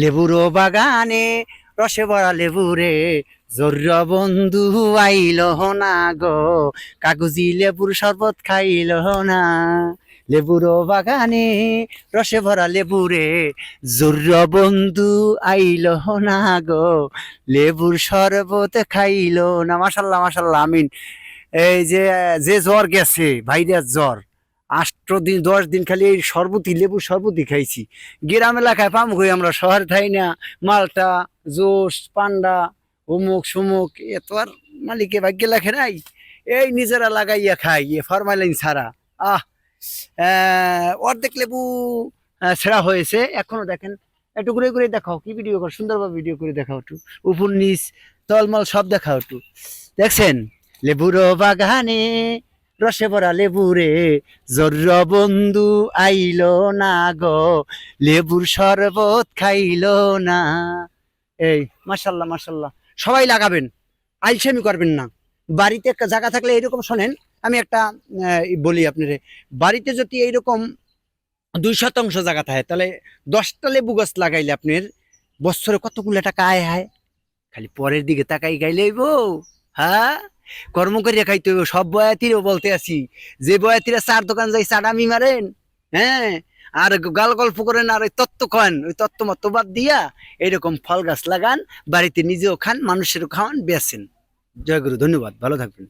লেবুর বাগানে রসে ভরা লেবুরে জর্র বন্ধু আইল না গো, কাগজি লেবুর শরবত খাইল না। লেবুর বাগানে রসে ভরা লেবুরে জর্র বন্ধু আইল না গো, লেবুর শরবত খাইল না। মাশাল্লাহ মাশাল্লাহ, আমিন। এই যে যে জ্বর গেছে, ভাইরাস জ্বর, 8 দিন 10 দিন খালি এই শরবতি লেবু শরবতি খাইছি। গ্রাম এলাকায় পাম কই আমরা, শহরে খাই না। মালটা, জোস, পান্ডা, অমুক সুমুক, এ তো আর মালিকে ভাগ্যে লেখে নাই। এই নিজেরা লাগাইয়া খাই, এ ফরমালিন ছাড়া। আহ অর্ধেক লেবু ছেঁড়া হয়েছে এখনো, দেখেন। একটু ঘুরে ঘুরে দেখাও, কি ভিডিও কর, সুন্দরভাবে ভিডিও করে দেখাও, একটু উপর নিচ তলমল সব দেখাও একটু। দেখছেন, লেবুর বাগানে রসে ভরা লেবুরে জর্র বন্ধু আইল না গো, লেবুর শরবত খাইল না। এই মাশাল্লাহ মাশাল্লাহ, সবাই লাগাবেন, আলসেমি করবেন না। বাড়িতে একটা জায়গা থাকলে এইরকম, শোনেন আমি একটা বলি আপনারে, বাড়িতে যদি এইরকম 2% জায়গা থাকে, তাহলে 10টা লেবু গাছ লাগাইলে আপনার বছরে কতগুলো টাকা আয় হয়। খালি পরের দিকে তাকাই গাইলেইব। হ্যাঁ, কর্ম করিয়া খাইতে হইব। সব বয়াতিরও বলতে আছি, যে বয়াতিরা চার দোকান যাই চাডামি মারেন, হ্যাঁ, আর গাল গল্প করেন, আর ওই তত্ত্ব খান, ওই তত্ত্ব মত বাদ দিয়া এইরকম ফল গাছ লাগান, বাড়িতে নিজেও খান, মানুষেরও খাওয়ান, বেচেন। জয় গুরু, ধন্যবাদ, ভালো থাকবেন।